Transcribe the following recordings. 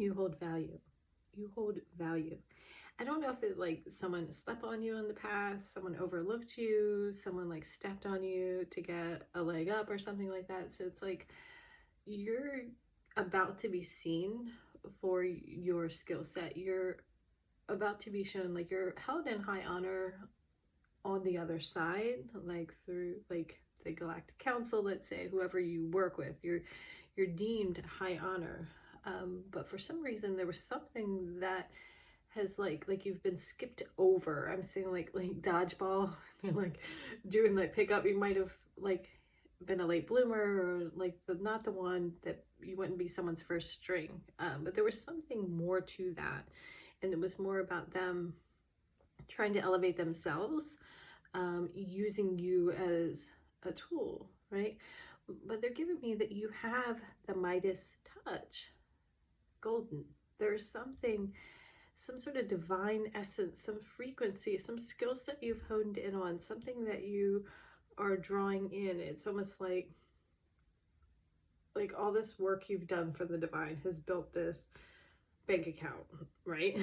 you hold value. You hold value. I don't know if it like someone slept on you in the past, someone overlooked you, someone like stepped on you to get a leg up or something like that. So it's like you're about to be seen for your skill set. You're about to be shown, like you're held in high honor on the other side, like through like the Galactic Council, let's say, whoever you work with, you're deemed high honor. But for some reason there was something that has like you've been skipped over. I'm saying like dodgeball, you're like doing like pickup, you might have like been a late bloomer, or like not the one that you wouldn't be someone's first string. But there was something more to that, and it was more about them trying to elevate themselves, using you as a tool, right? But they're giving me that you have the Midas touch, golden. There's something, some sort of divine essence, some frequency, some skill set you've honed in on, something that you are drawing in. It's almost like all this work you've done for the divine has built this bank account, right?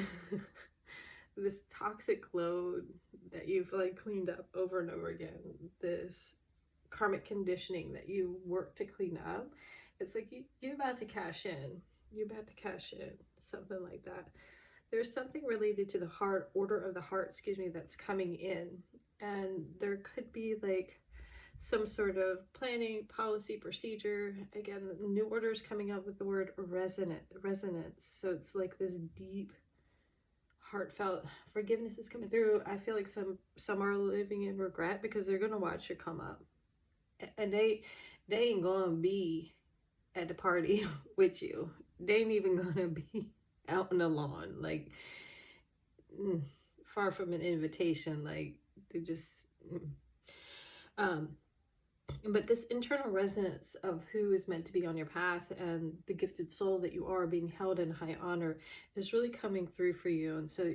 This toxic load that you've like cleaned up over and over again, this karmic conditioning that you work to clean up. It's like you're about to cash in. You're about to cash in, something like that. There's something related to the heart, order of the heart, excuse me, that's coming in. And there could be like some sort of planning, policy, procedure. Again, the new order is coming up with the word resonance. So it's like this deep, heartfelt forgiveness is coming through. I feel like some are living in regret because they're gonna watch it come up, and they ain't gonna be at the party with you. They ain't even gonna be out on the lawn, like far from an invitation. Like they just but this internal resonance of who is meant to be on your path and the gifted soul that you are being held in high honor is really coming through for you. And so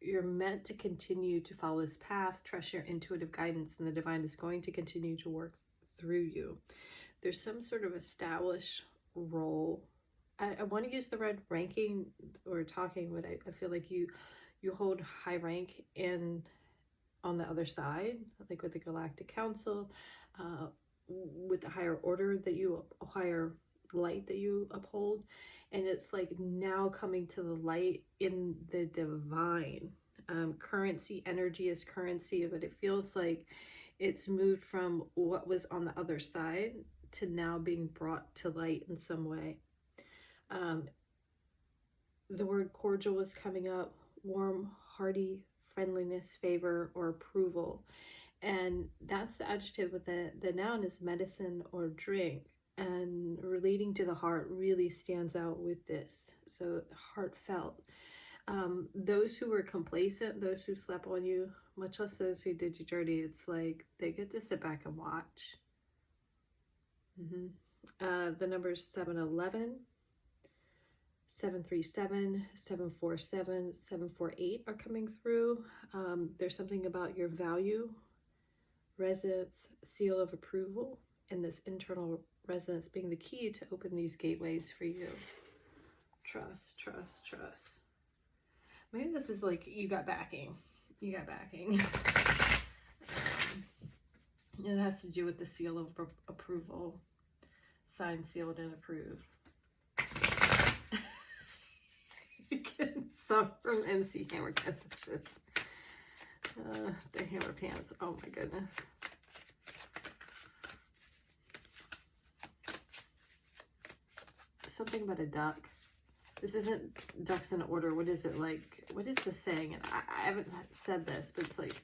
you're meant to continue to follow this path, trust your intuitive guidance, and the divine is going to continue to work through you. There's some sort of established role. I want to use the red ranking or talking, but I feel like you hold high rank in on the other side, like with the Galactic Council, with the higher order that you, higher light that you uphold. And it's like now coming to the light in the divine. Currency, energy is currency, but it feels like it's moved from what was on the other side to now being brought to light in some way. The word cordial was coming up, warm, hearty, friendliness, favor, or approval. And that's the adjective, but the noun is medicine or drink. And relating to the heart really stands out with this. So heartfelt. Those who were complacent, those who slept on you, much less those who did you dirty, it's like they get to sit back and watch. The numbers 711, 737, 747, 748 are coming through. There's something about your value, resonance, seal of approval, and this internal resonance being the key to open these gateways for you. Trust, trust, trust. Maybe this is like you got backing. You got backing. It has to do with the seal of approval. Signed, sealed, and approved. Some from MC Hammer Cats. It's just the hammer pants. Oh my goodness. Something about a duck. This isn't ducks in order. What is it like? What is the saying? And I haven't said this, but it's like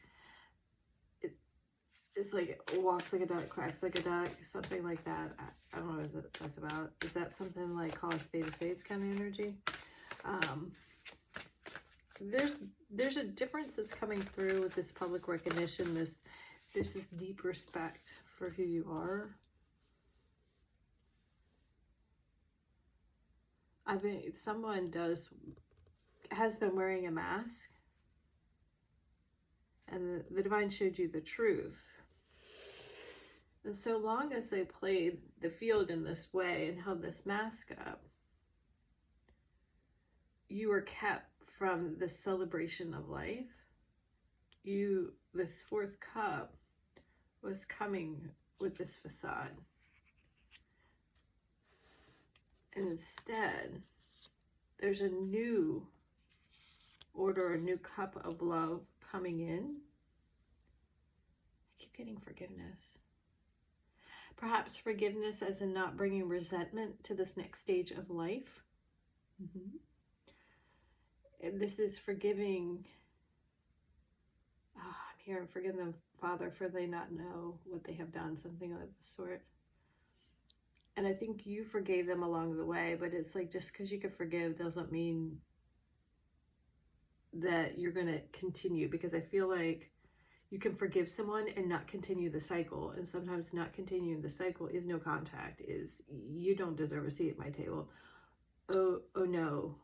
it's like it walks like a duck, quacks like a duck, something like that. I don't know what that's about. Is that something like call a spades kind of energy? There's a difference that's coming through with this public recognition. There's this deep respect for who you are. Someone has been wearing a mask, and the divine showed you the truth. And so long as they played the field in this way and held this mask up, you were kept from the celebration of life. This fourth cup was coming with this facade. And instead, there's a new order, a new cup of love coming in. I keep getting forgiveness. Perhaps forgiveness as in not bringing resentment to this next stage of life. And this is forgiving. I'm here, forgive them, Father, for they not know what they have done, something of the sort. And I think you forgave them along the way, but it's like, just because you can forgive doesn't mean that you're going to continue, because I feel like you can forgive someone and not continue the cycle. And sometimes not continuing the cycle is no contact, is you don't deserve a seat at my table. Oh no,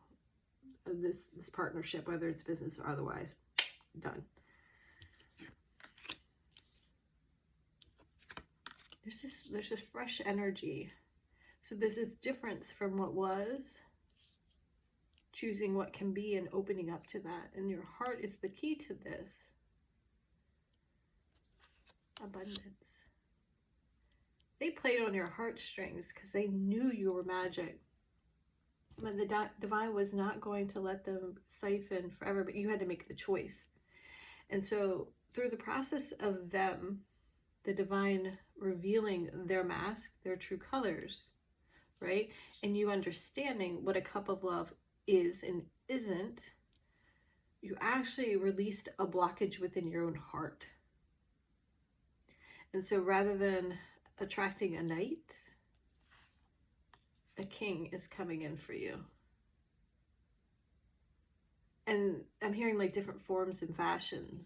this partnership, whether it's business or otherwise, done. There's this fresh energy. So there's this difference from what was, choosing what can be and opening up to that. And your heart is the key to this. Abundance. They played on your heartstrings because they knew you were magic. But the divine was not going to let them siphon forever, but you had to make the choice. And so through the process of them, the divine revealing their mask, their true colors, right? And you understanding what a cup of love is and isn't, you actually released a blockage within your own heart. And so rather than attracting a knight, a king is coming in for you. And I'm hearing like different forms and fashion.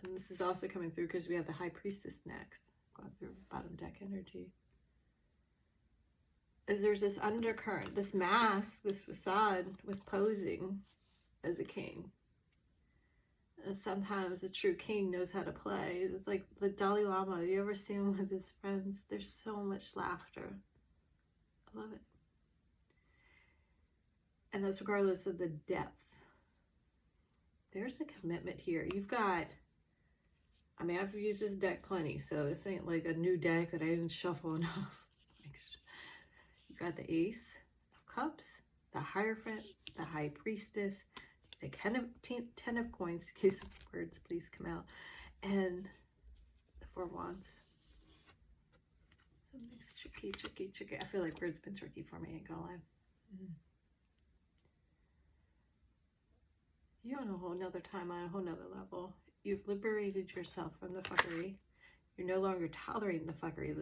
And this is also coming through because we have the High Priestess next. Going through bottom deck energy. As there's this undercurrent, this mask, this facade was posing as a king. And sometimes a true king knows how to play. It's like the Dalai Lama. Have you ever seen him with his friends? There's so much laughter. I love it. And that's regardless of the depth. There's a commitment here. You've got, I mean, I've used this deck plenty, so this ain't like a new deck that I didn't shuffle enough. You've got the Ace of Cups, the Hierophant, the High Priestess, the Ten of Coins, excuse me, words please come out, and the Four of Wands. Something's tricky. I feel like words been tricky for me, ain't gonna lie. You're on a whole nother time, on a whole nother level. You've liberated yourself from the fuckery. You're no longer tolerating the fuckery.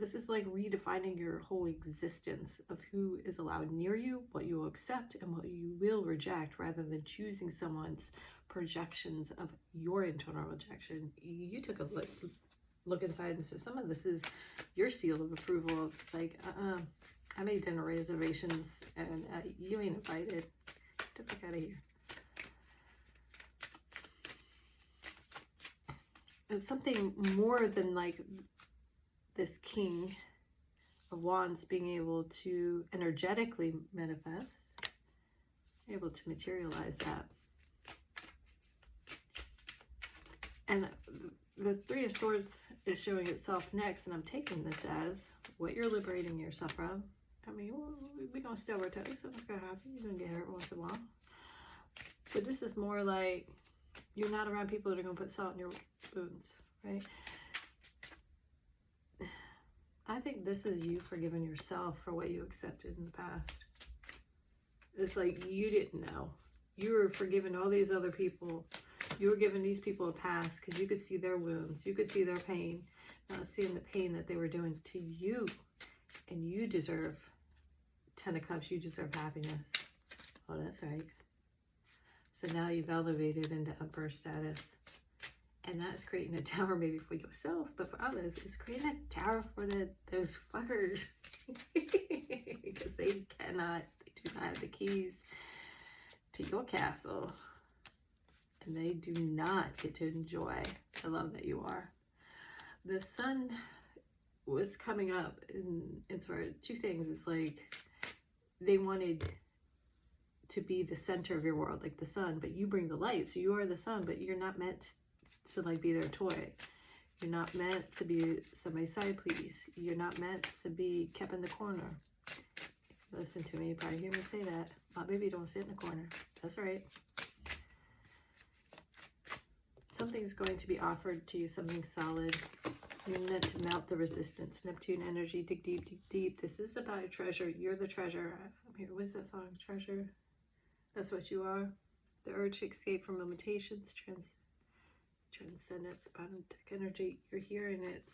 This is like redefining your whole existence of who is allowed near you, what you will accept, and what you will reject, rather than choosing someone's projections of your internal rejection. You took a look inside, and so some of this is your seal of approval of like, I made dinner reservations, and you ain't invited. Get the fuck out of here. It's something more than like this King of Wands being able to energetically manifest, able to materialize that. And the Three of Swords is showing itself next, and I'm taking this as what you're liberating yourself from. I mean, we're going to stay our toes, so what's going to happen? You're going to get hurt once in a while. But this is more like you're not around people that are going to put salt in your wounds, right? I think this is you forgiving yourself for what you accepted in the past. It's like you didn't know. You were forgiving all these other people. You were giving these people a pass because you could see their wounds. You could see their pain, not seeing the pain that they were doing to you. And you deserve 10 of Cups. You deserve happiness. Oh, that's right. So now you've elevated into Emperor status. And that's creating a tower maybe for yourself, but for others, it's creating a tower for those fuckers. Because they do not have the keys to your castle. And they do not get to enjoy the love that you are. The sun was coming up, and it's for two things. It's like they wanted to be the center of your world, like the sun, but you bring the light. So you are the sun, but you're not meant to like be their toy. You're not meant to be somebody's side piece. You're not meant to be kept in the corner. Listen to me, you probably hear me say that. My baby, don't sit in the corner. That's right. Something's going to be offered to you, something solid. You're meant to melt the resistance. Neptune energy, dig deep, dig deep. This is about a treasure. You're the treasure. I'm here. What is that song? Treasure. That's what you are. The urge to escape from limitations, transcendence, bottom deck energy. You're hearing it.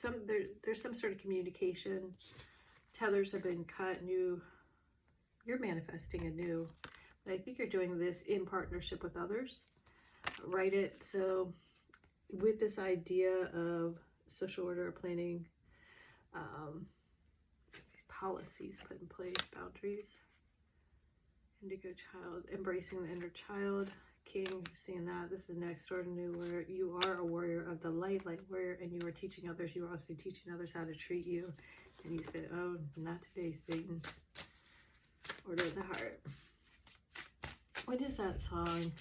There's some sort of communication. Tethers have been cut. You're manifesting anew. But I think you're doing this in partnership with others. Write it. So with this idea of social order, planning, policies put in place, boundaries, indigo child, embracing the inner child, king, seeing that this is next door to new, where you are a warrior of the light warrior, and you are teaching others. You are also teaching others how to treat you. And you said, oh, not today, Satan. Order of the heart. What is that song?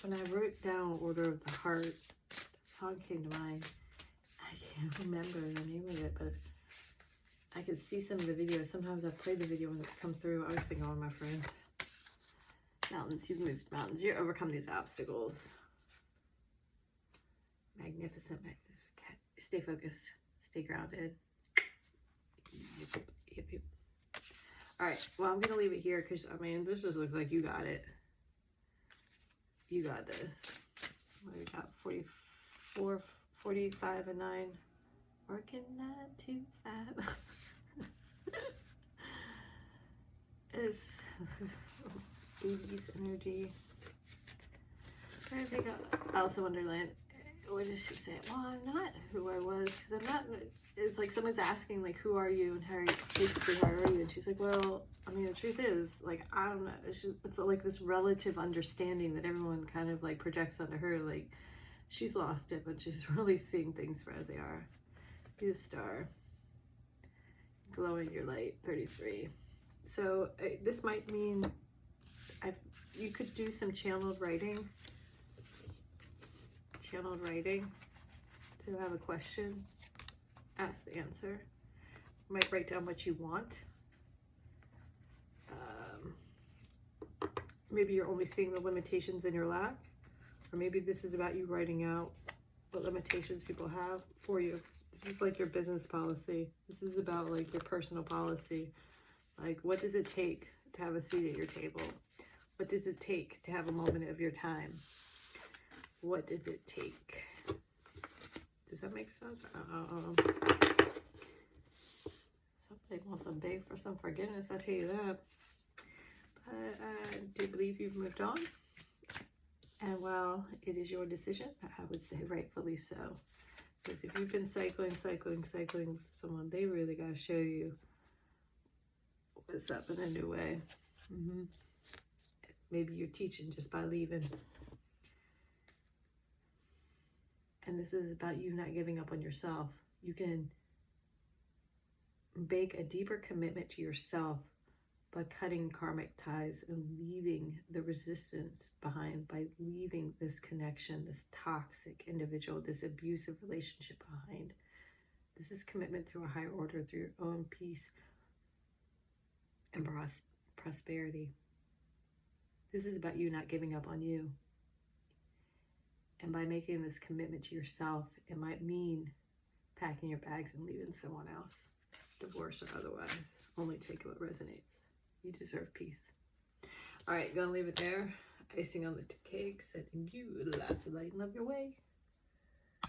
When I wrote down Order of the Heart, that song came to mind. I can't remember the name of it, but I could see some of the videos. Sometimes I've played the video when it's come through. I was thinking, oh, my friends. Mountains, you've moved mountains. You overcome these obstacles. Magnificent, magnificent. Stay focused. Stay grounded. Yep. All right. Well, I'm going to leave it here because, I mean, this just looks like you got it. You got this. What we got? 44, 45, and 9. Working 9 to 5. It's 80s energy. I think Alice in Wonderland. What did she say? Well, I'm not who I was because I'm not. It's like someone's asking, like, who are you? And Harry, basically, how are you? And she's like, well, I mean, the truth is, like, I don't know. It's like this relative understanding that everyone kind of like projects onto her. Like, she's lost it, but she's really seeing things for as they are. You star. Glowing your light, 33. So this might mean you could do some channeled writing. Channeled writing to have a question, ask the answer. You might write down what you want. Maybe you're only seeing the limitations in your lack, or maybe this is about you writing out what limitations people have for you. This is like your business policy. This is about like your personal policy. Like, what does it take to have a seat at your table? What does it take to have a moment of your time? What does it take? Does that make sense? Somebody wants to beg for some forgiveness, I tell you that. But I do believe you've moved on. And while it is your decision, I would say rightfully so. Because if you've been cycling with someone, they really got to show you what's up in a new way. Maybe you're teaching just by leaving. And this is about you not giving up on yourself. You can make a deeper commitment to yourself by cutting karmic ties and leaving the resistance behind, by leaving this connection, this toxic individual, this abusive relationship behind. This is commitment through a higher order, through your own peace and prosperity. This is about you not giving up on you. And by making this commitment to yourself, it might mean packing your bags and leaving someone else, divorce or otherwise. Only take what resonates. You deserve peace. All right, gonna leave it there. Icing on the cake, sending you lots of light and love your way.